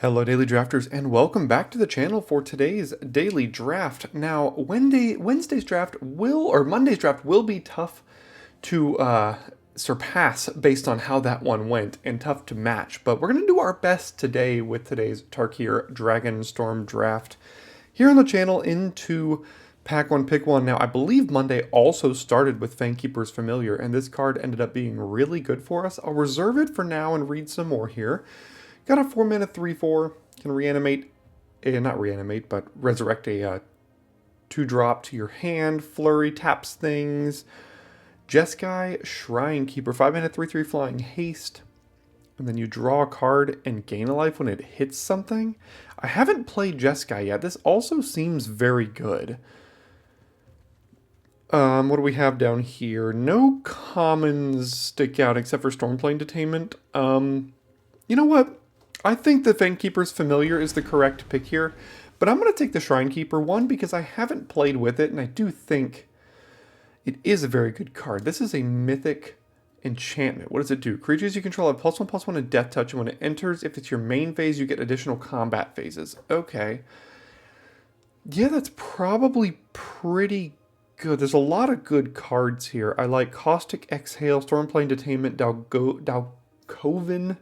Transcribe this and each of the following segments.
Hello Daily Drafters and welcome back to the channel for today's daily draft. Now Monday's draft will be tough to surpass based on how that one went and tough to match, but we're going to do our best today with today's Tarkir Dragonstorm draft here on the channel into Pack 1 Pick 1. Now I believe Monday also started with Fangkeeper's Familiar and this card ended up being really good for us. I'll reserve it for now and read some more here. Got a 4-mana 3/4, can but resurrect a 2-drop to your hand. Flurry taps things. Jeskai, Shrinekeeper, 5-mana 3/3 flying haste. And then you draw a card and gain a life when it hits something. I haven't played Jeskai yet. This also seems very good. What do we have down here? No commons stick out except for Stormplane Detainment. You know what? I think the Fangkeeper's Familiar is the correct pick here, but I'm going to take the Shrinekeeper one because I haven't played with it, and I do think it is a very good card. This is a mythic enchantment. What does it do? Creatures you control have +1/+1 and Death Touch, and when it enters, if it's your main phase, you get additional combat phases. Okay. Yeah, that's probably pretty good. There's a lot of good cards here. I like Caustic Exhale, Stormplane Detainment, Dalcoven,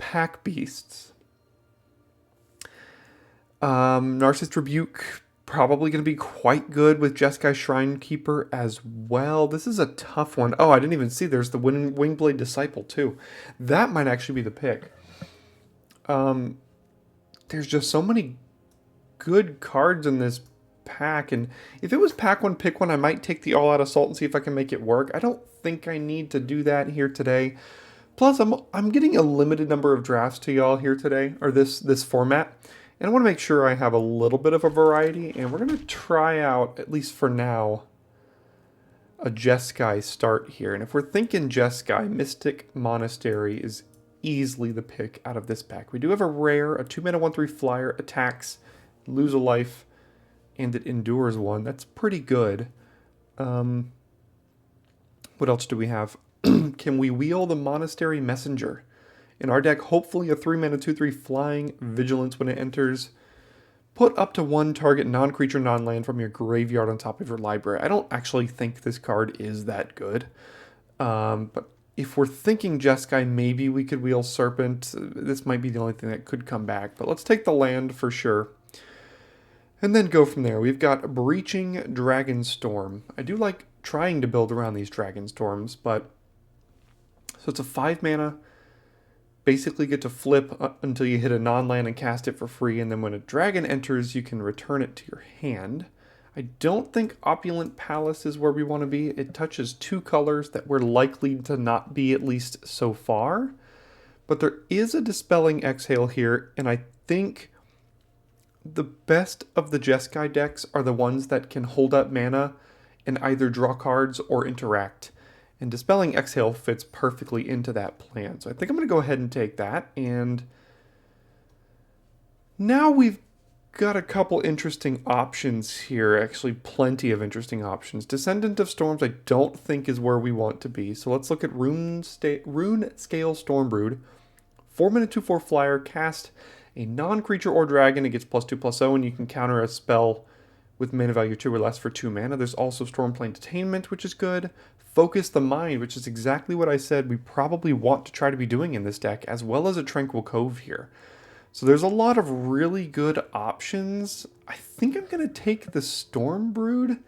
Pack Beasts. Narcissist Rebuke, probably going to be quite good with Jeskai Shrinekeeper as well. This is a tough one. Oh, I didn't even see there's the Wingblade Disciple too. That might actually be the pick. There's just so many good cards in this pack, and if it was Pack 1 Pick 1, I might take the All-Out Assault and see if I can make it work. I don't think I need to do that here today. Plus, I'm getting a limited number of drafts to y'all here today, or this format, and I want to make sure I have a little bit of a variety, and we're going to try out, at least for now, a Jeskai start here. And if we're thinking Jeskai, Mystic Monastery is easily the pick out of this pack. We do have a rare, a 2-mana 1/3 flyer, attacks, lose a life, and it endures one. That's pretty good. What else do we have? Can we wheel the Monastery Messenger? In our deck, hopefully a 3-mana 2/3 flying vigilance when it enters. Put up to one target non-creature, non-land from your graveyard on top of your library. I don't actually think this card is that good. But if we're thinking Jeskai, maybe we could wheel Serpent. This might be the only thing that could come back. But let's take the land for sure. And then go from there. We've got Breaching Dragonstorm. I do like trying to build around these Dragonstorms, but... So it's a 5-mana, basically get to flip until you hit a non-land and cast it for free, and then when a dragon enters, you can return it to your hand. I don't think Opulent Palace is where we want to be. It touches 2 colors that we're likely to not be, at least so far. But there is a Dispelling Exhale here, and I think the best of the Jeskai decks are the ones that can hold up mana and either draw cards or interact. And Dispelling Exhale fits perfectly into that plan. So I think I'm going to go ahead and take that. And now we've got a couple interesting options here. Actually, plenty of interesting options. Descendant of Storms I don't think is where we want to be. So let's look at Rune Scale Stormbrood. 4-mana 2/4 flyer, cast a non-creature or dragon. It gets +2/+0, and you can counter a spell with mana value 2 or less for 2 mana. There's also Stormplane Detainment, which is good. Focus the Mind, which is exactly what I said we probably want to try to be doing in this deck, as well as a Tranquil Cove here. So there's a lot of really good options. I think I'm going to take the Stormbrood,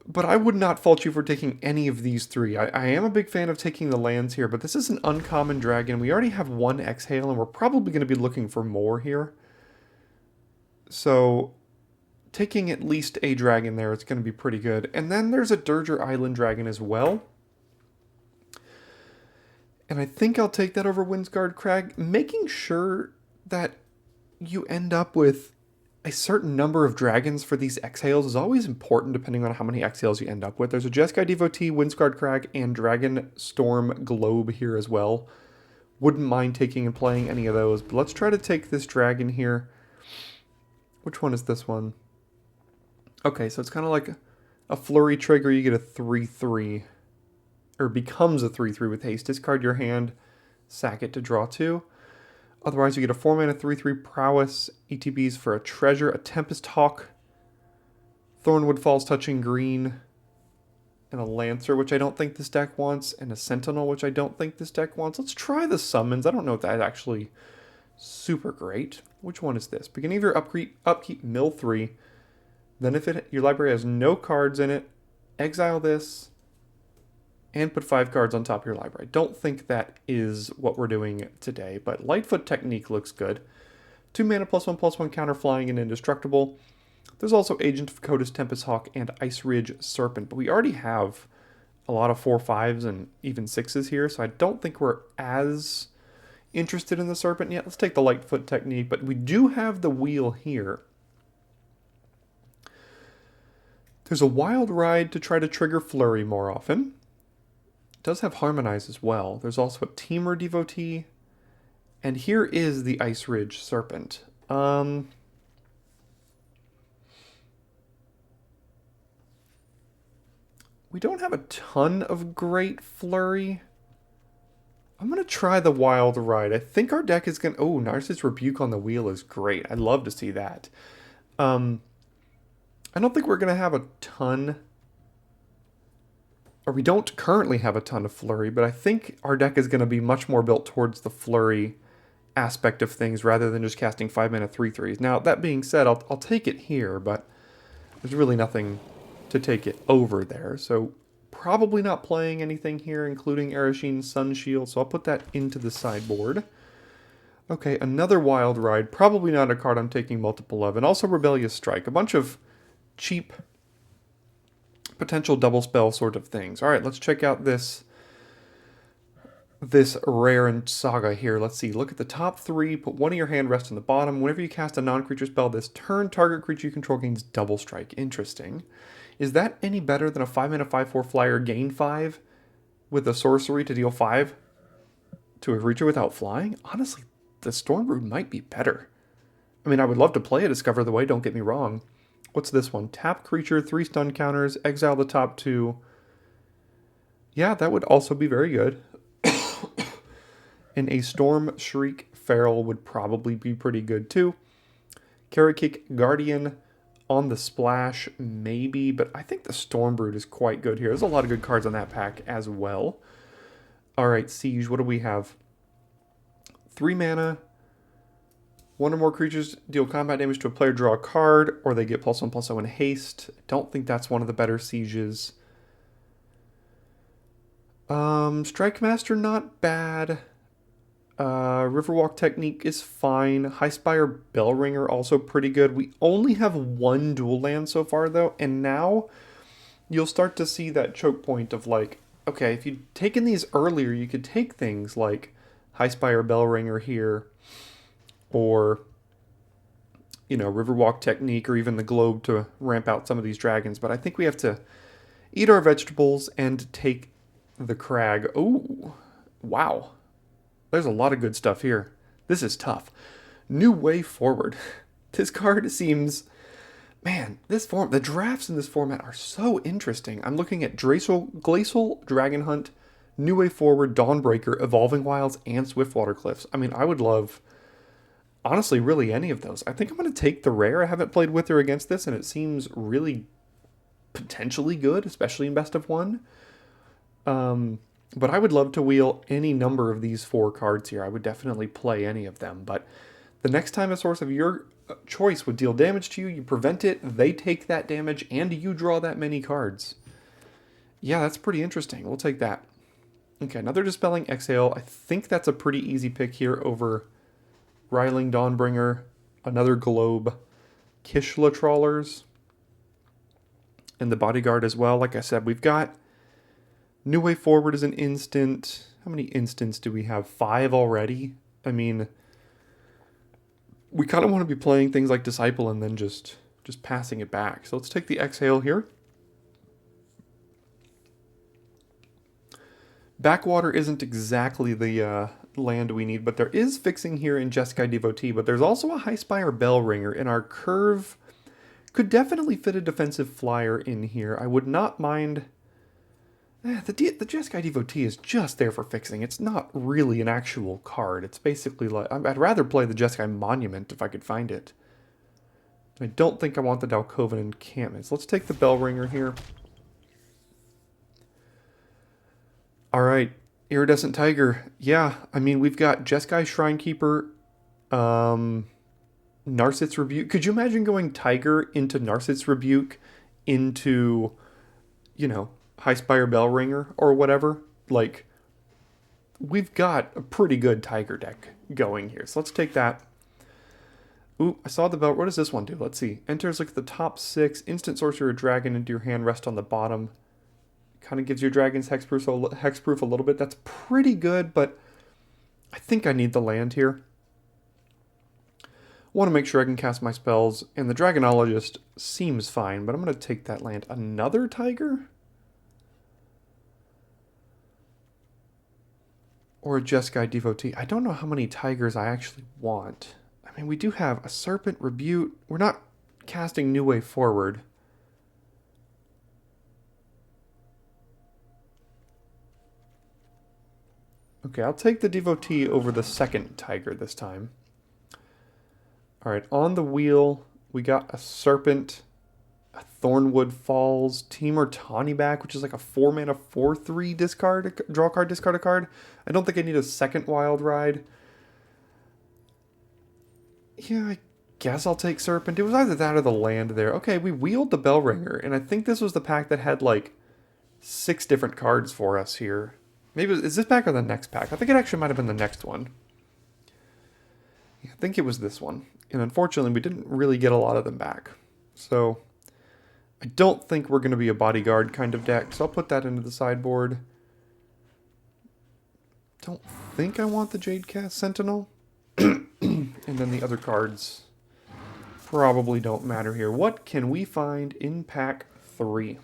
but I would not fault you for taking any of these 3. I am a big fan of taking the lands here, but this is an uncommon dragon. We already have 1 Exhale, and we're probably going to be looking for more here. So taking at least a dragon there, it's going to be pretty good. And then there's a Dirger Island dragon as well. And I think I'll take that over Windsguard Crag, making sure that you end up with a certain number of dragons for these exhales is always important depending on how many exhales you end up with. There's a Jeskai Devotee, Windsguard Crag, and Dragonstorm Globe here as well. Wouldn't mind taking and playing any of those, but let's try to take this dragon here. Which one is this one? Okay, so it's kind of like a flurry trigger. You get a 3/3, or becomes a 3/3 with haste. Discard your hand, sack it to draw 2. Otherwise, you get a 4-mana 3/3 Prowess ETBs for a Treasure, a Tempest Hawk, Thornwood Falls Touching Green, and a Lancer, which I don't think this deck wants, and a Sentinel, which I don't think this deck wants. Let's try the summons. I don't know if that's actually super great. Which one is this? Beginning of your upkeep mill 3. Then if your library has no cards in it, exile this, and put 5 cards on top of your library. I don't think that is what we're doing today, but Lightfoot Technique looks good. 2 mana +1/+1 counter flying and indestructible. There's also Agent of Koda's Tempest Hawk and Ice Ridge Serpent, but we already have a lot of 4/5s and even 6s here, so I don't think we're as interested in the Serpent yet. Let's take the Lightfoot Technique, but we do have the wheel here. There's a Wild Ride to try to trigger Flurry more often. It does have Harmonize as well. There's also a Teamer Devotee, and here is the Ice Ridge Serpent. We don't have a ton of great Flurry. I'm going to try the Wild Ride. I think our deck is going to... Oh, Narcissus Rebuke on the wheel is great. I'd love to see that. I don't think we're going to have a ton... Or we don't currently have a ton of Flurry, but I think our deck is going to be much more built towards the Flurry aspect of things rather than just casting 5-mana 3/3s. Now, that being said, I'll take it here, but there's really nothing to take it over there, so probably not playing anything here, including Arashin's Sun Shield, so I'll put that into the sideboard. Okay, another Wild Ride, probably not a card I'm taking multiple of, and also Rebellious Strike, a bunch of cheap potential double spell sort of things. All right, let's check out this rare and saga here. Let's see, look at the top 3, put one of your hand rest on the bottom. Whenever you cast a non-creature spell this turn, target creature you control gains double strike. Interesting. Is that any better than a 5-mana 5/4 flyer gain 5 with a sorcery to deal 5 to a creature without flying? Honestly, the Stormbrew might be better. I mean, I would love to play a Discover the Way, don't get me wrong. What's this one? Tap creature, 3 stun counters, exile the top 2. Yeah, that would also be very good. And a Storm Shriek Feral would probably be pretty good too. Carrot Kick Guardian on the splash, maybe, but I think the Stormbrood is quite good here. There's a lot of good cards on that pack as well. Alright, Siege, what do we have? 3 mana. 1 or more creatures deal combat damage to a player, draw a card, or they get +1/+0 in haste. I don't think that's one of the better Sieges. Strike Master, not bad. Riverwalk Technique is fine. Highspire Bellringer, also pretty good. We only have 1 dual land so far, though, and now you'll start to see that choke point of like, okay, if you'd taken these earlier, you could take things like Highspire Bellringer here, or, you know, Riverwalk Technique, or even the Globe to ramp out some of these dragons, but I think we have to eat our vegetables and take the Crag. Oh, wow. There's a lot of good stuff here. This is tough. New Way Forward. This card seems... Man, the drafts in this format are so interesting. I'm looking at Glacial Dragon Hunt, New Way Forward, Dawnbreaker, Evolving Wilds, and Swiftwater Cliffs. I mean, I would love, honestly, really any of those. I think I'm going to take the rare. I haven't played with or against this, and it seems really potentially good, especially in best of 1. But I would love to wheel any number of these 4 cards here. I would definitely play any of them. But the next time a source of your choice would deal damage to you, you prevent it, they take that damage, and you draw that many cards. Yeah, that's pretty interesting. We'll take that. Okay, another Dispelling Exhale. I think that's a pretty easy pick here over Riling Dawnbringer, another Globe, Kishla Trawlers, and the Bodyguard as well. Like I said, we've got New Way Forward is an instant. How many instants do we have? 5 already? I mean, we kind of want to be playing things like Disciple and then just passing it back. So let's take the Exhale here. Backwater isn't exactly the land we need, but there is fixing here in Jeskai Devotee, but there's also a Highspire Bellringer, and our curve could definitely fit a defensive flyer in here. I would not mind The Jeskai Devotee is just there for fixing. It's not really an actual card. It's basically like... I'd rather play the Jeskai Monument if I could find it. I don't think I want the Dalkovan Encampments. Let's take the Bellringer here. Alright, Iridescent Tiger. Yeah, I mean, we've got Jeskai Shrinekeeper, Narset's Rebuke. Could you imagine going Tiger into Narset's Rebuke into, you know, Highspire Bellringer or whatever? Like, we've got a pretty good Tiger deck going here. So let's take that. Ooh, I saw the belt. What does this one do? Let's see. Enters, look at the top 6. Instant Sorcerer Dragon into your hand, rest on the bottom. Kind of gives your dragons hexproof a little bit. That's pretty good, but I think I need the land here. Want to make sure I can cast my spells, and the Dragonologist seems fine, but I'm going to take that land. Another Tiger? Or a Jeskai Devotee. I don't know how many Tigers I actually want. I mean, we do have a Serpent, Rebuke. We're not casting New Way Forward. Okay, I'll take the Devotee over the second Tiger this time. Alright, on the wheel, we got a Serpent, a Thornwood Falls, Temur Tawny back, which is like a 4-mana 4/3 discard, draw card, discard a card. I don't think I need a second Wild Ride. Yeah, I guess I'll take Serpent. It was either that or the land there. Okay, we wheeled the Bellringer, and I think this was the pack that had like 6 different cards for us here. Maybe, is this pack or the next pack? I think it actually might have been the next one. Yeah, I think it was this one. And unfortunately, we didn't really get a lot of them back. So, I don't think we're going to be a bodyguard kind of deck. So I'll put that into the sideboard. Don't think I want the Jadecast Sentinel. And then the other cards probably don't matter here. What can we find in pack 3?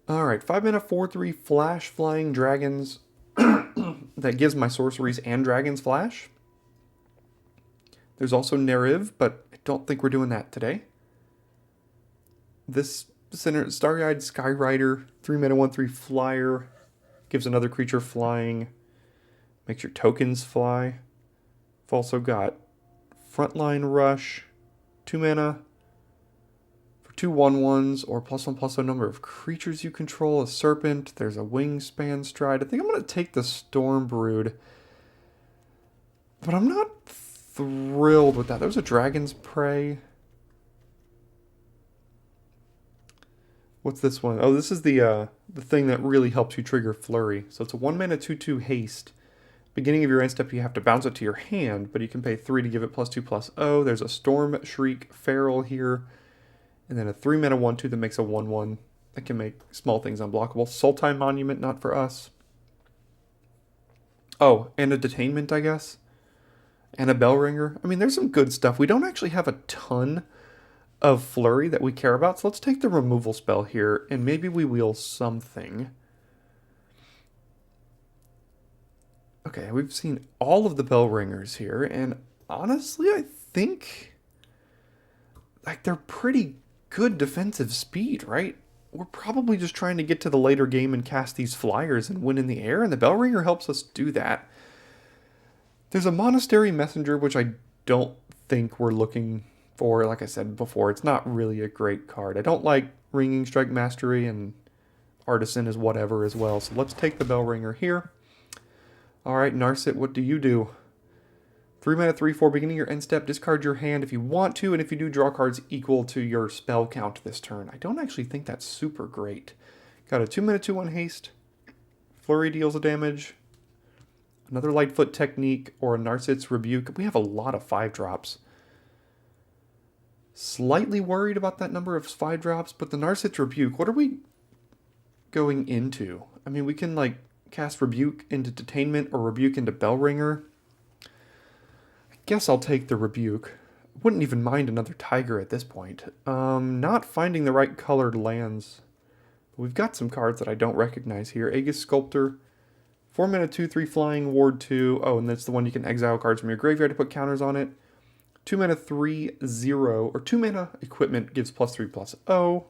Alright, 5-mana 4/3 Flash Flying Dragons that gives my sorceries and dragons flash. There's also Neriv, but I don't think we're doing that today. This Starry-Eyed Skyrider, 3-mana 1/3 Flyer, gives another creature flying, makes your tokens fly. We've also got Frontline Rush, 2-mana, 2 1/1s, or +1/+1 number of creatures you control. A Serpent. There's a Wingspan Stride. I think I'm going to take the Storm Brood. But I'm not thrilled with that. There's a Dragon's Prey. What's this one? Oh, this is the thing that really helps you trigger Flurry. So it's a 1-mana 2/2 haste. Beginning of your end step, you have to bounce it to your hand, but you can pay 3 to give it +2/+0. There's a Storm Shriek Feral here. And then a 3-mana 1/2 that makes a 1/1 that can make small things unblockable. Sultai Monument, not for us. Oh, and a Detainment, I guess. And a Bellringer. I mean, there's some good stuff. We don't actually have a ton of Flurry that we care about, so let's take the removal spell here, and maybe we wheel something. Okay, we've seen all of the Bellringers here, and honestly, I think like they're pretty good defensive speed, right? We're probably just trying to get to the later game and cast these flyers and win in the air, and the Bellringer helps us do that. There's a Monastery Messenger, which I don't think we're looking for. Like I said before, it's not really a great card. I don't like Ringing Strike Mastery, and Artisan is whatever as well. So let's take the Bellringer here. Alright, Narset, what do you do? 3-mana 3/4, beginning your end step, discard your hand if you want to, and if you do, draw cards equal to your spell count this turn. I don't actually think that's super great. Got a 2-mana 2/1 haste. Flurry deals a damage. Another Lightfoot Technique, or a Narset's Rebuke. We have a lot of 5-drops. Slightly worried about that number of 5-drops, but the Narset's Rebuke, what are we going into? I mean, we can like cast Rebuke into Detainment or Rebuke into Bellringer. Guess I'll take the Rebuke. Wouldn't even mind another Tiger at this point. Not finding the right colored lands. We've got some cards that I don't recognize here. Aegis Sculptor. 4-mana 2/3 Flying, Ward 2. Oh, and that's the one you can exile cards from your graveyard to put counters on it. 2-mana 3/0, or 2-mana Equipment gives +3/+0.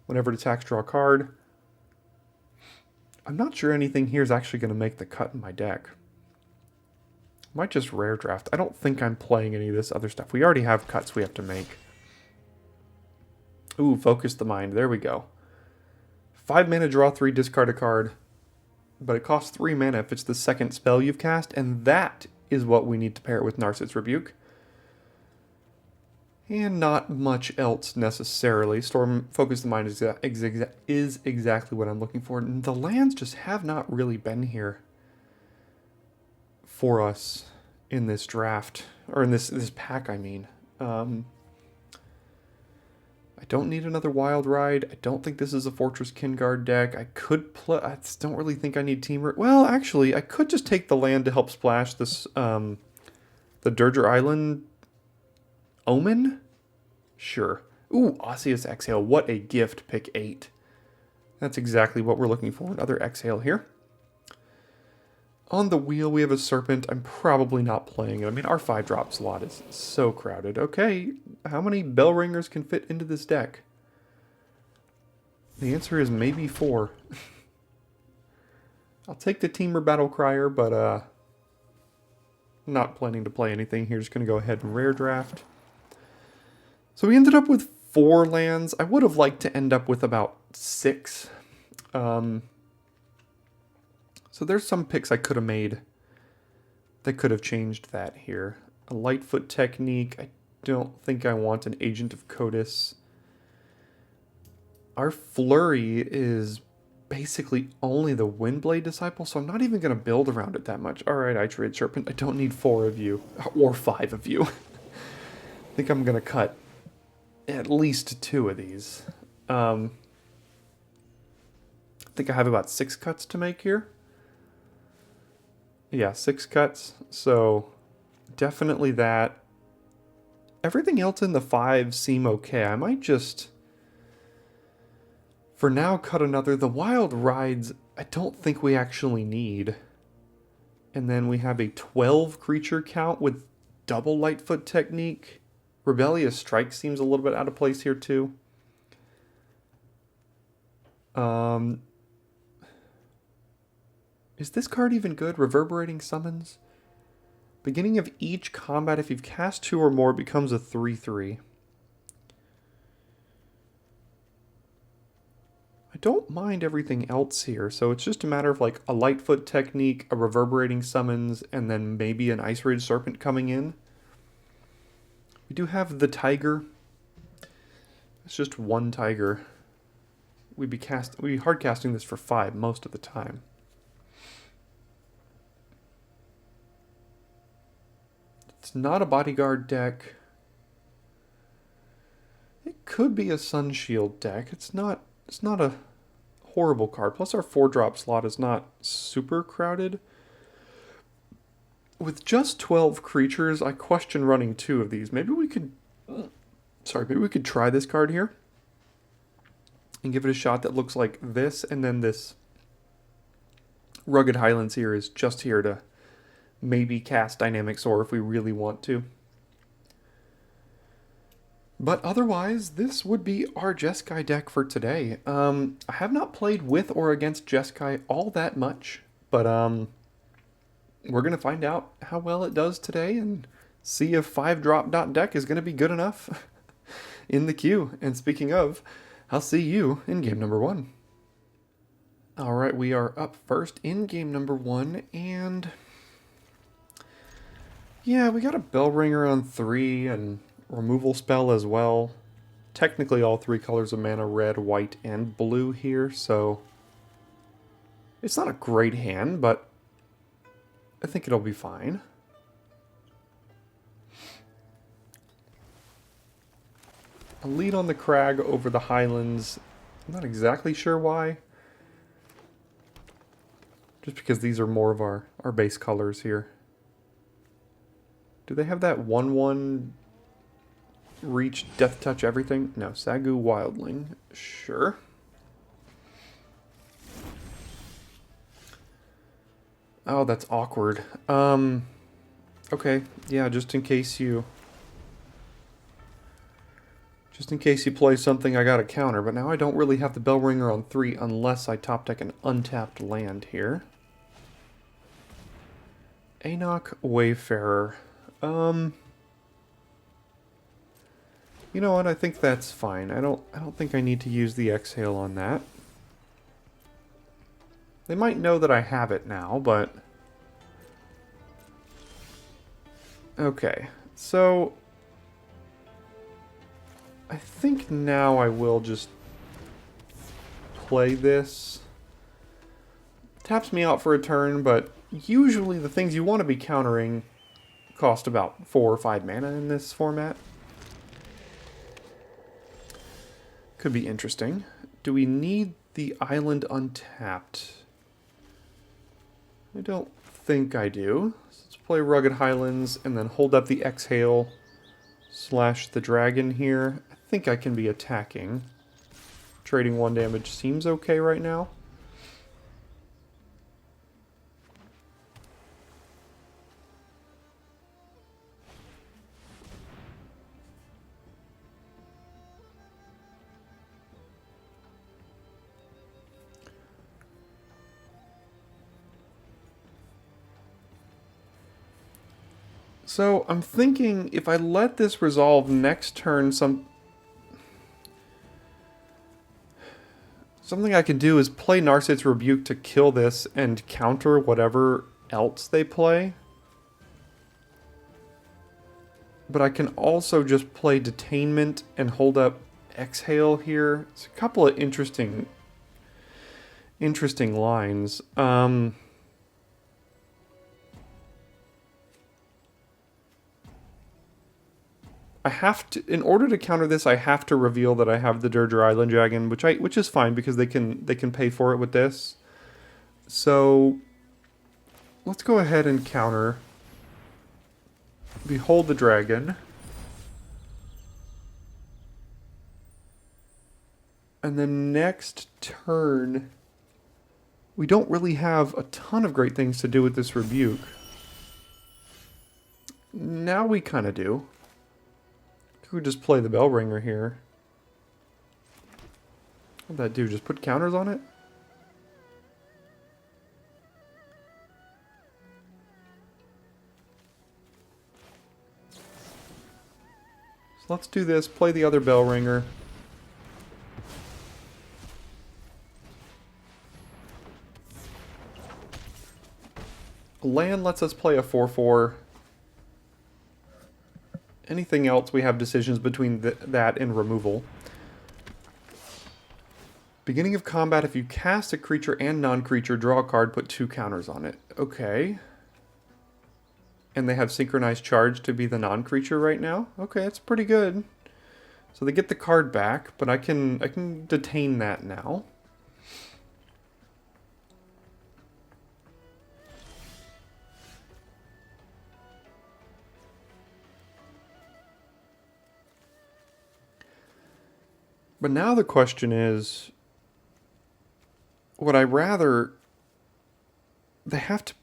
Whenever it attacks, draw a card. I'm not sure anything here is actually going to make the cut in my deck. Might just rare draft. I don't think I'm playing any of this other stuff. We already have cuts we have to make. Ooh, focus the mind. There we go. 5 mana, draw 3, discard a card. But it costs 3 mana if it's the second spell you've cast, and that is what we need to pair it with Narset's Rebuke. And not much else necessarily. Storm Focus the Mind is exactly what I'm looking for. And the lands just have not really been here for us in this draft, or in this pack, I mean. I don't need another Wild Ride. I don't think this is a Fortress Kinguard deck. I could play... I don't really think I need Teamer. Well, actually, I could just take the land to help splash this, the Dirger Island Omen? Sure. Ooh, Osseous Exhale. What a gift. Pick 8. That's exactly what we're looking for. Another Exhale here. On the wheel, we have a Serpent. I'm probably not playing it. I mean, our 5-drop slot is so crowded. Okay, how many Bell Ringers can fit into this deck? The answer is maybe 4. I'll take the Teamer Battle Crier, but not planning to play anything here. Just going to go ahead and rare draft. So we ended up with 4 lands. I would have liked to end up with about 6. So there's some picks I could have made that could have changed that here. A Lightfoot Technique. I don't think I want an Agent of Codis. Our Flurry is basically only the Windblade Disciple, so I'm not even going to build around it that much. Alright, Itriad Serpent, I don't need 4 of you. Or 5 of you. I think I'm going to cut at least 2 of these. I think I have about 6 cuts to make here. Yeah, 6 cuts, so definitely that. Everything else in the 5 seem okay. I might just, for now, cut another. The Wild Rides, I don't think we actually need. And then we have a 12 creature count with double Lightfoot Technique. Rebellious Strike seems a little bit out of place here too. Is this card even good? Reverberating Summons? Beginning of each combat, if you've cast 2 or more, it becomes a 3/3. I don't mind everything else here, so it's just a matter of like a Lightfoot Technique, a Reverberating Summons, and then maybe an Ice Rage Serpent coming in. We do have the Tiger. It's just 1 Tiger. We'd be hard casting this for 5 most of the time. It's not a Bodyguard deck. It could be a Sunshield deck. It's not a horrible card. Plus our 4-drop slot is not super crowded. With just 12 creatures, I question running 2 of these. Maybe we could try this card here and give it a shot that looks like this, and then this Rugged Highlands here is just here to maybe cast Dynamic Soar if we really want to. But otherwise, this would be our Jeskai deck for today. I have not played with or against Jeskai all that much, but we're going to find out how well it does today and see if 5-drop deck is going to be good enough in the queue. And speaking of, I'll see you in game number 1. Alright, we are up first in game number 1, and yeah, we got a Bellringer on 3 and removal spell as well. Technically all 3 colors of mana, red, white, and blue here, so it's not a great hand, but I think it'll be fine. A lead on the Crag over the Highlands. I'm not exactly sure why. Just because these are more of our base colors here. Do they have that 1/1 reach, death touch, everything? No, Sagu Wildling. Sure. Oh, that's awkward. Okay, yeah, just in case you Just in case he plays something, I got a counter. But now I don't really have the bell ringer on 3 unless I top deck an untapped land here. Anok Wayfarer. You know what? I think that's fine. I don't think I need to use the exhale on that. They might know that I have it now, but okay. So I think now I will just play this. Taps me out for a turn, but usually the things you want to be countering cost about 4 or 5 mana in this format. Could be interesting. Do we need the island untapped? I don't think I do. So let's play Rugged Highlands and then hold up the exhale slash the dragon here. I think I can be attacking. Trading 1 damage seems okay right now. So I'm thinking if I let this resolve next turn, something I can do is play Narset's Rebuke to kill this and counter whatever else they play. But I can also just play Detainment and hold up Exhale here. It's a couple of interesting lines. I have to, in order to counter this, I have to reveal that I have the Dirger Island Dragon, which is fine because they can pay for it with this. So let's go ahead and counter. Behold the Dragon. And then next turn, we don't really have a ton of great things to do with this Rebuke. Now we kind of do. We could just play the Bell Ringer here. What'd that do? Just put counters on it? So let's do this. Play the other Bell Ringer. Land lets us play a 4/4. Anything else, we have decisions between that and removal. Beginning of combat, if you cast a creature and non-creature, draw a card, put 2 counters on it. Okay. And they have Synchronized Charge to be the non-creature right now? Okay, that's pretty good. So they get the card back, but I can detain that now. But now the question is, would I rather... They have to...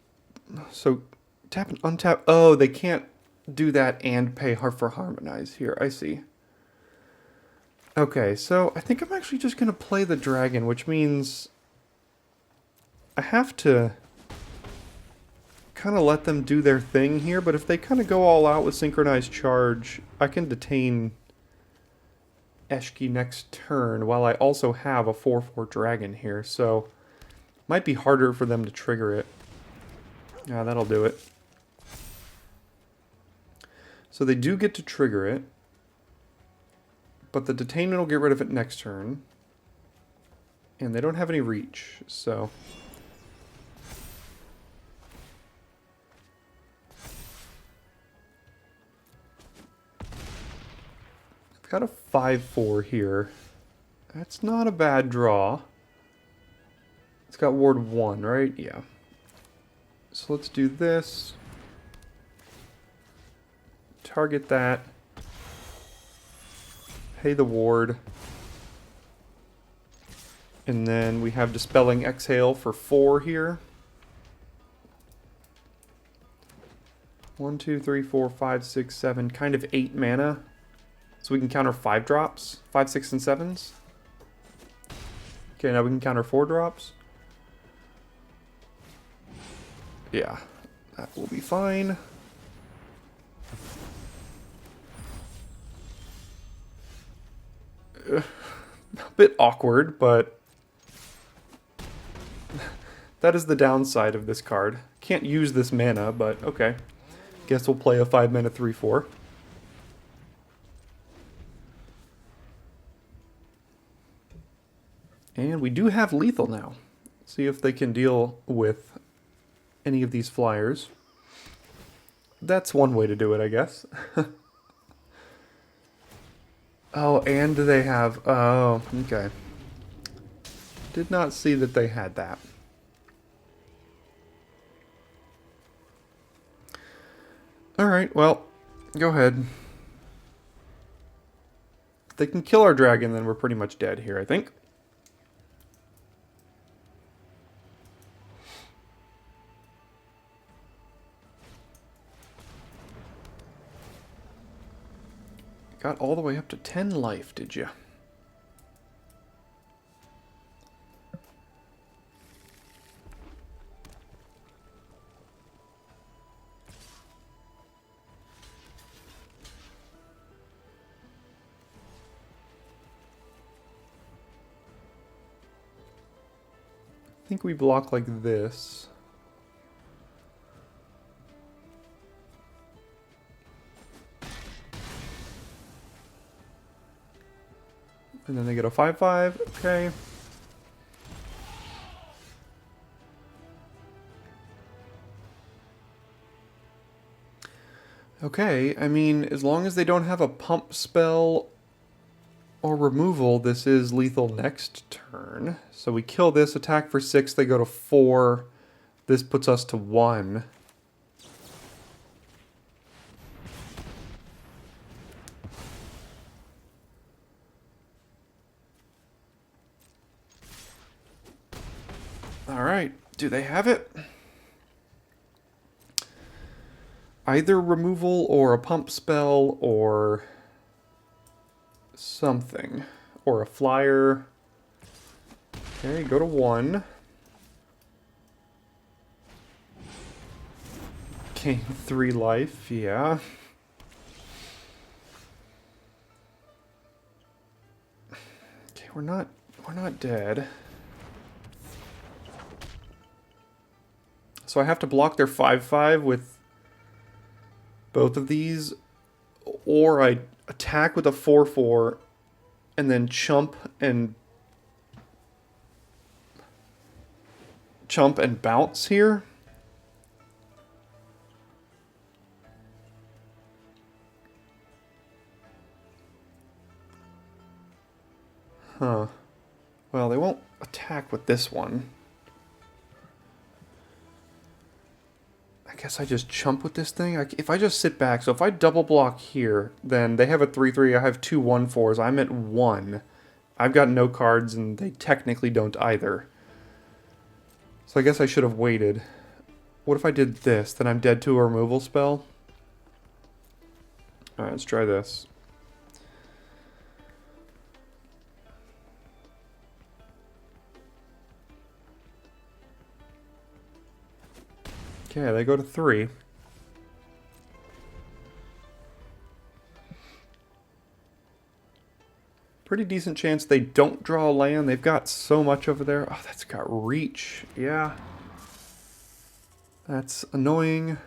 So, tap and untap... Oh, they can't do that and pay for Harmonize here. I see. Okay, so I think I'm actually just going to play the dragon, which means I have to kind of let them do their thing here. But if they kind of go all out with Synchronized Charge, I can detain Eshki next turn, while I also have a 4/4 dragon here, so might be harder for them to trigger it. Yeah, that'll do it. So they do get to trigger it, but the detainment will get rid of it next turn, and they don't have any reach, so got a 5/4 here. That's not a bad draw. It's got ward 1, right? Yeah. So let's do this. Target that. Pay the ward. And then we have Dispelling Exhale for 4 here. 1, 2, 3, 4, 5, 6, 7, kind of 8 mana. So we can counter 5 drops, 5, 6, and 7s. Okay, now we can counter 4 drops. Yeah, that will be fine. A bit awkward, but that is the downside of this card. Can't use this mana, but okay. Guess we'll play a 5-mana 3/4. And we do have lethal now. See if they can deal with any of these flyers. That's one way to do it, I guess. Oh, and they have... Oh, okay. Did not see that they had that. Alright, well, go ahead. If they can kill our dragon, then we're pretty much dead here, I think. Got all the way up to 10 life, did you? I think we block like this. And then they get a 5/5, okay. Okay, I mean, as long as they don't have a pump spell or removal, this is lethal next turn. So we kill this, attack for 6, they go to 4. This puts us to 1. Alright, do they have it? Either removal or a pump spell or something. Or a flyer. Okay, go to 1. Gain 3 life, yeah. Okay, we're not dead. So I have to block their 5/5 with both of these, or I attack with a 4/4 and then chump and bounce here. Huh. Well, they won't attack with this one. I guess I just chump with this thing. If I just sit back, so if I double block here, then they have a 3/3, I have 2 1/4s, I'm at 1. I've got no cards, and they technically don't either. So I guess I should have waited. What if I did this? Then I'm dead to a removal spell? Alright, let's try this. Okay, they go to 3. Pretty decent chance they don't draw a land. They've got so much over there. Oh, that's got reach. Yeah. That's annoying.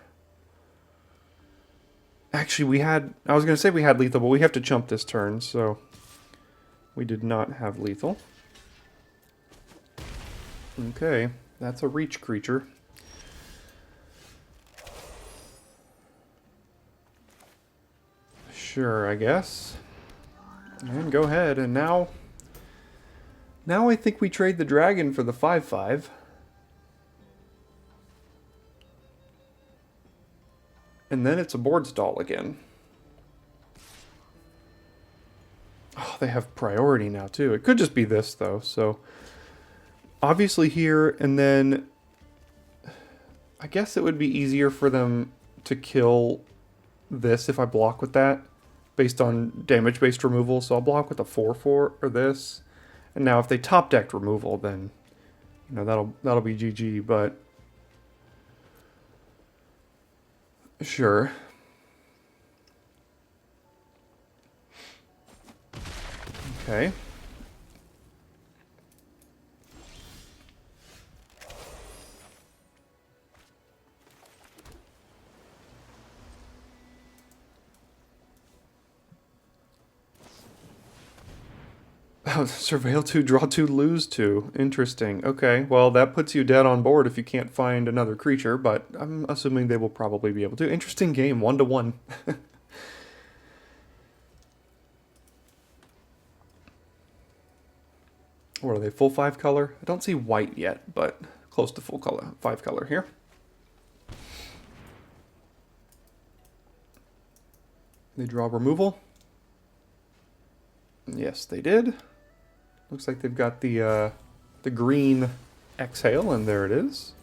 Actually, I was going to say we had lethal, but we have to chump this turn, so we did not have lethal. Okay, that's a reach creature. Sure, I guess. And go ahead, and now I think we trade the dragon for the 5/5. And then it's a board stall again. Oh, they have priority now too. It could just be this though, so obviously here, and then I guess it would be easier for them to kill this if I block with that. based on damage-based removal, so I'll block with a 4/4 or this. And now if they top decked removal, then you know that'll be GG, but sure. Okay. Oh, surveil 2, draw 2, lose 2. Interesting. Okay, well, that puts you dead on board if you can't find another creature, but I'm assuming they will probably be able to. Interesting game, 1-1. What are they, full 5 color? I don't see white yet, but close to full color, 5 color here. They draw removal. Yes, they did. Looks like they've got the green exhale, and there it is.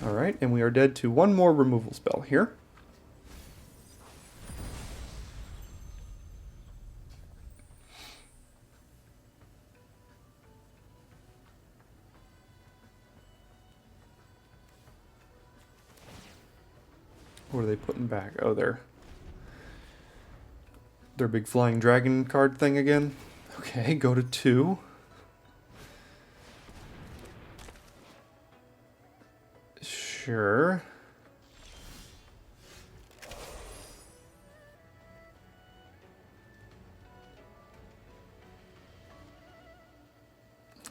All right, and we are dead to one more removal spell here. What are they putting back? Oh, their big flying dragon card thing again. Okay, go to 2. Sure.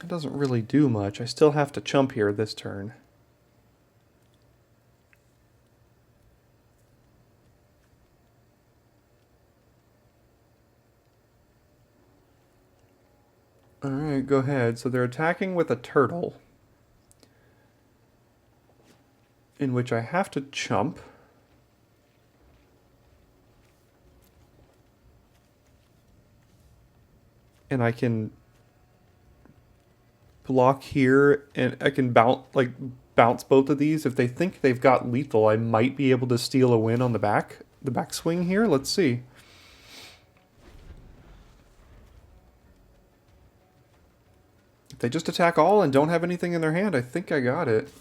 It doesn't really do much. I still have to chump here this turn. Alright, go ahead. So they're attacking with a turtle, in which I have to chump. And I can block here, and I can bounce both of these. If they think they've got lethal, I might be able to steal a win on the backswing here. Let's see. If they just attack all and don't have anything in their hand, I think I got it.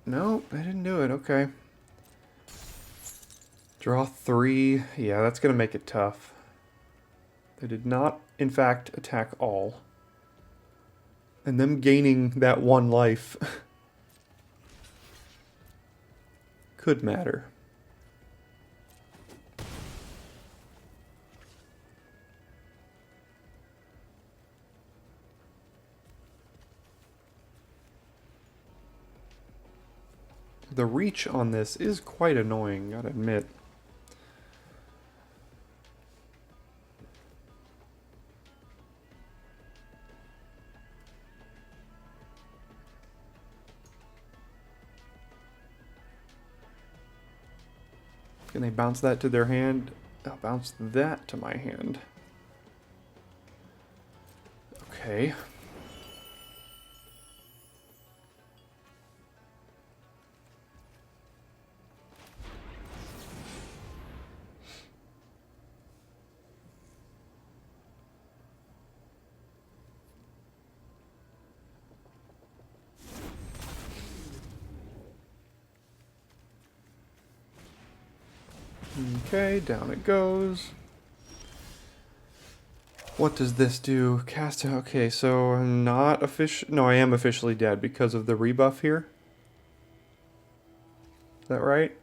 No, I didn't do it. Okay. Draw 3. Yeah, that's going to make it tough. They did not, in fact, attack all. And them gaining that 1 life could matter. The reach on this is quite annoying, gotta admit. Can they bounce that to their hand? I'll bounce that to my hand. Okay. Okay, down it goes. What does this do? Cast. Okay, so I'm not official. No, I am officially dead because of the rebuff here. Is that right?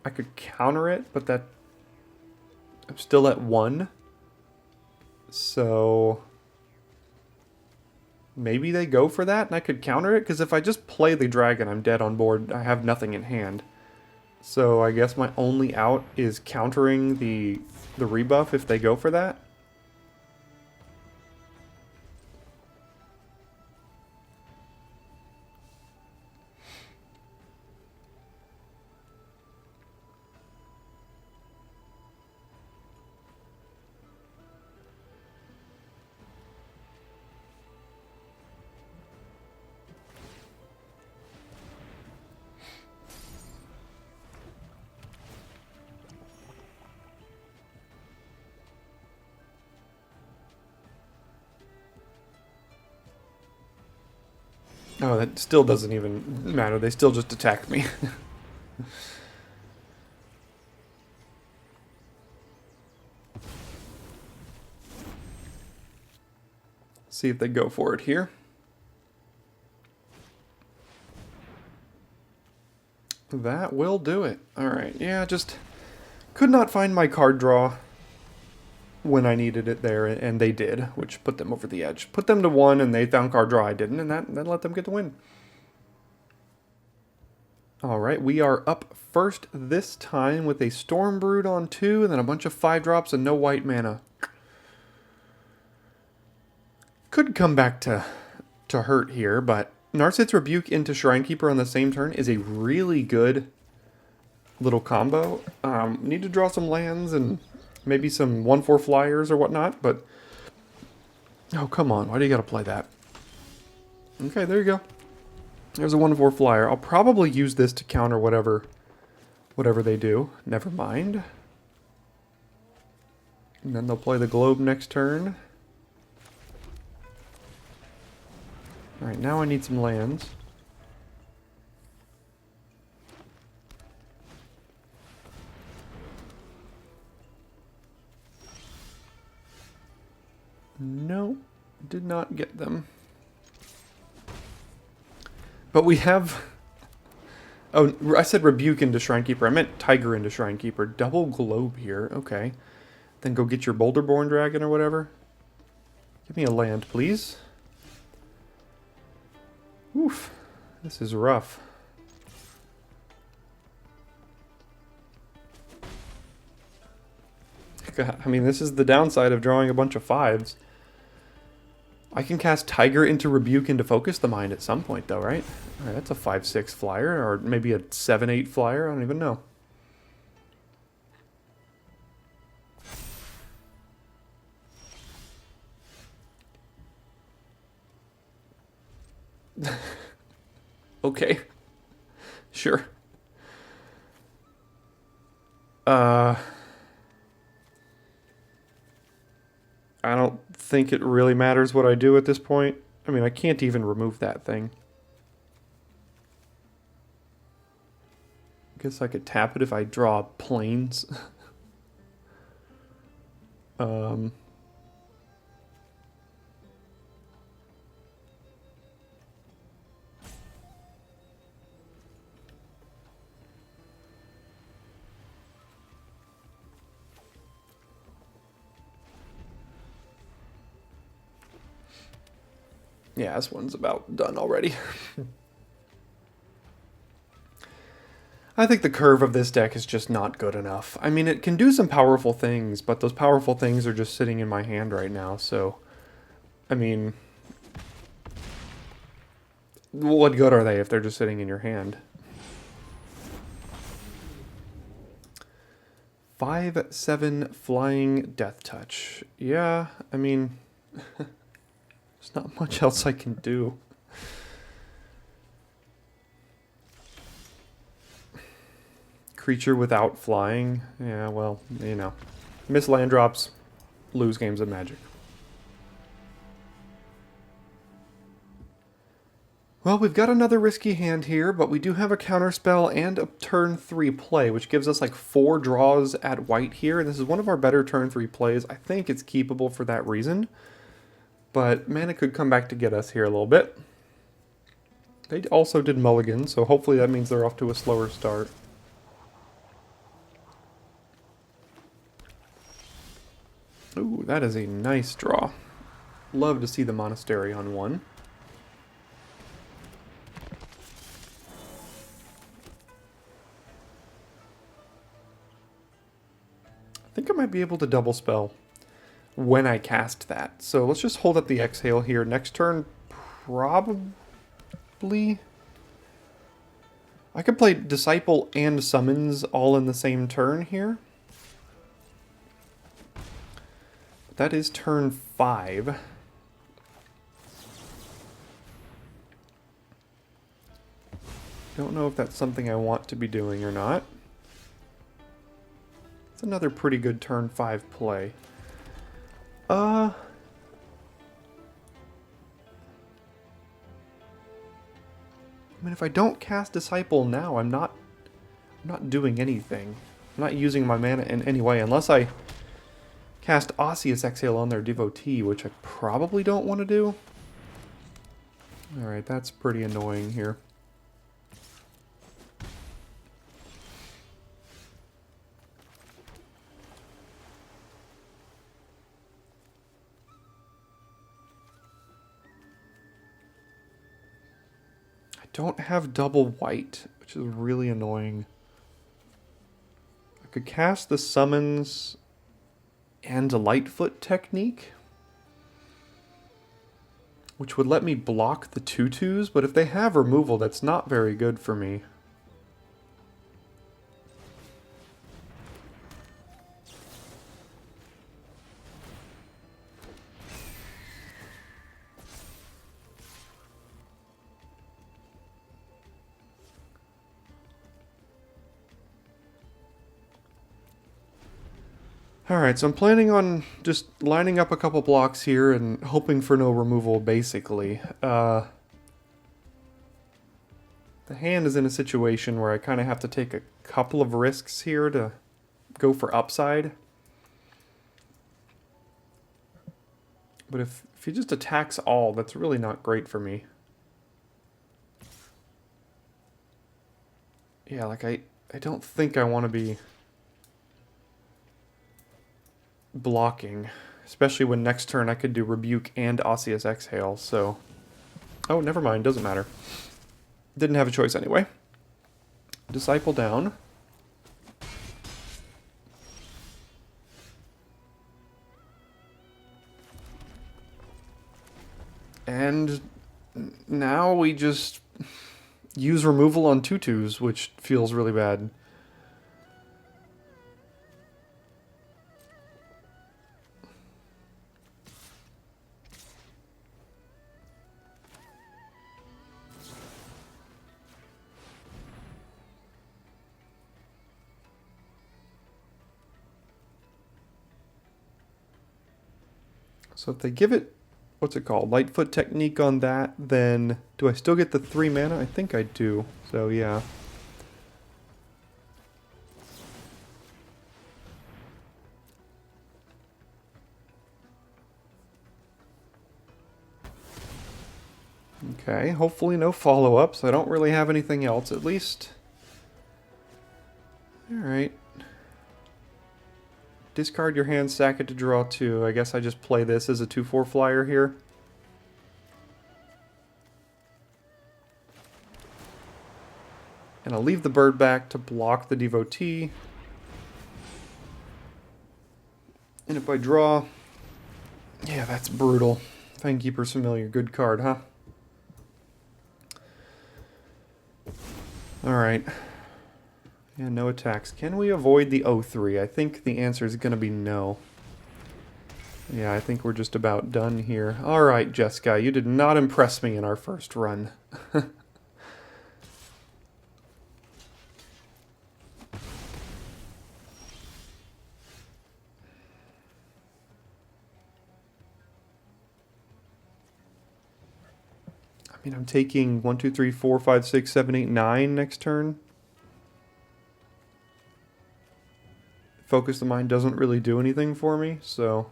I could counter it, but that I'm still at 1. So maybe they go for that and I could counter it, because if I just play the dragon, I'm dead on board. I have nothing in hand. So I guess my only out is countering the rebuff if they go for that. Oh, that still doesn't even matter. They still just attacked me. See if they go for it here. That will do it. Alright, yeah, just could not find my card draw when I needed it there, and they did, which put them over the edge. Put them to 1, and they found card draw I didn't, and that let them get the win. Alright, we are up first this time with a Storm Brood on 2, and then a bunch of 5-drops and no white mana. Could come back to hurt here, but Narset's Rebuke into Shrinekeeper on the same turn is a really good little combo. Need to draw some lands and maybe some 1/4 flyers or whatnot, but... Oh, come on. Why do you gotta play that? Okay, there you go. There's a 1/4 flyer. I'll probably use this to counter whatever they do. Never mind. And then they'll play the Globe next turn. Alright, now I need some lands. No, did not get them. But we have... Oh, I said Rebuke into Shrinekeeper. I meant Tiger into Shrinekeeper. Double Globe here. Okay. Then go get your Boulderborn Dragon or whatever. Give me a land, please. Oof. This is rough. God, I mean, this is the downside of drawing a bunch of 5s. I can cast Tiger into Rebuke into Focus the Mind at some point, though, right? Alright, that's a 5/6 flyer, or maybe a 7/8 flyer. I don't even know. Okay. Sure. I don't think it really matters what I do at this point. I mean, I can't even remove that thing. I guess I could tap it if I draw planes. Yeah, this one's about done already. I think the curve of this deck is just not good enough. I mean, it can do some powerful things, but those powerful things are just sitting in my hand right now, so... I mean... What good are they if they're just sitting in your hand? 5/7 Flying Death Touch. Yeah, I mean... There's not much else I can do. Creature without flying. Yeah, well, you know. Miss land drops, lose games of Magic. Well, we've got another risky hand here, but we do have a counterspell and a turn 3 play, which gives us like 4 draws at white here. And this is one of our better turn 3 plays. I think it's keepable for that reason. But mana could come back to get us here a little bit. They also did mulligan, so hopefully that means they're off to a slower start. Ooh, that is a nice draw. Love to see the Monastery on 1. I think I might be able to double spell when I cast that. So let's just hold up the exhale here. Next turn, probably... I could play Disciple and Summons all in the same turn here. But that is turn 5. Don't know if that's something I want to be doing or not. It's another pretty good turn 5 play. mean, if I don't cast Disciple now, I'm not doing anything. I'm not using my mana in any way, unless I cast Osseous Exhale on their Devotee, which I probably don't want to do. Alright, that's pretty annoying here. I don't have double white, which is really annoying. I could cast the summons and a Lightfoot technique, which would let me block the 2/2s, but if they have removal, that's not very good for me. Alright, so I'm planning on just lining up a couple blocks here and hoping for no removal, basically. The hand is in a situation where I kind of have to take a couple of risks here to go for upside. But if he just attacks all, that's really not great for me. Yeah, like I don't think I want to be blocking, especially when next turn I could do Rebuke and Osseous Exhale, so... Oh, never mind, doesn't matter. Didn't have a choice anyway. Disciple down. And now we just use removal on 2/2s, which feels really bad. So if they give it, what's it called, Lightfoot technique on that, then do I still get the 3 mana? I think I do, so yeah. Okay, hopefully no follow-ups. I don't really have anything else, at least. Alright. Discard your hand, sack it to draw 2. I guess I just play this as a 2/4 flyer here. And I'll leave the bird back to block the Devotee. And if I draw... Yeah, that's brutal. Famekeeper's Familiar, good card, huh? Alright. Yeah, no attacks. Can we avoid the 0-3? I think the answer is going to be no. Yeah, I think we're just about done here. Alright, Jessica, you did not impress me in our first run. I mean, I'm taking 1, 2, 3, 4, 5, 6, 7, 8, 9 next turn. Focus the Mind doesn't really do anything for me, so...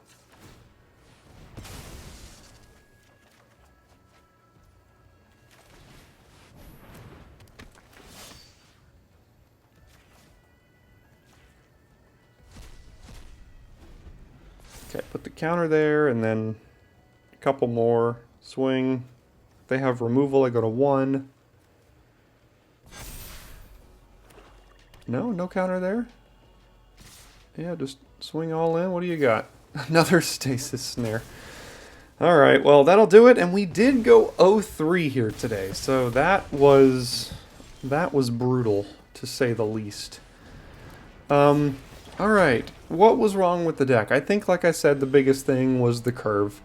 Okay, put the counter there, and then a couple more. Swing. If they have removal, I go to 1. No? No counter there? Yeah, just swing all in. What do you got? Another Stasis Snare. Alright, well, that'll do it. And we did go 0-3 here today. So that was brutal, to say the least. Alright, what was wrong with the deck? I think, like I said, the biggest thing was the curve.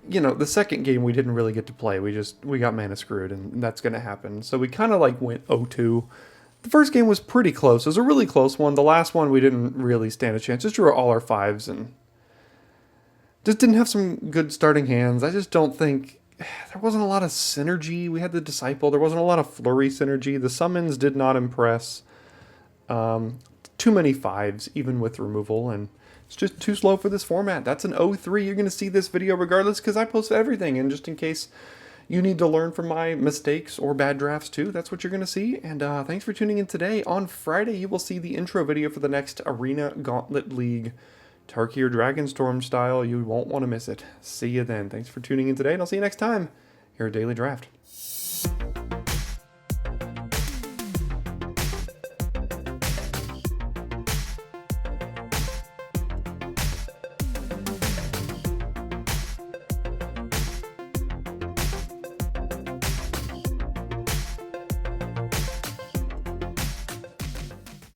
You know, the second game we didn't really get to play. We got mana screwed, and that's going to happen. So we kind of like went 0-2. The first game was pretty close. It was a really close one. The last one, we didn't really stand a chance. Just drew all our 5s and just didn't have some good starting hands. I just don't think there wasn't a lot of synergy. We had the Disciple. There wasn't a lot of flurry synergy. The summons did not impress. Too many 5s, even with removal, and it's just too slow for this format. That's an 0-3. You're going to see this video regardless because I post everything, and just in case you need to learn from my mistakes or bad drafts too, that's what you're going to see. And thanks for tuning in today. On Friday, you will see the intro video for the next Arena Gauntlet League. Tarkir Dragonstorm style. You won't want to miss it. See you then. Thanks for tuning in today, and I'll see you next time here at Daily Draft.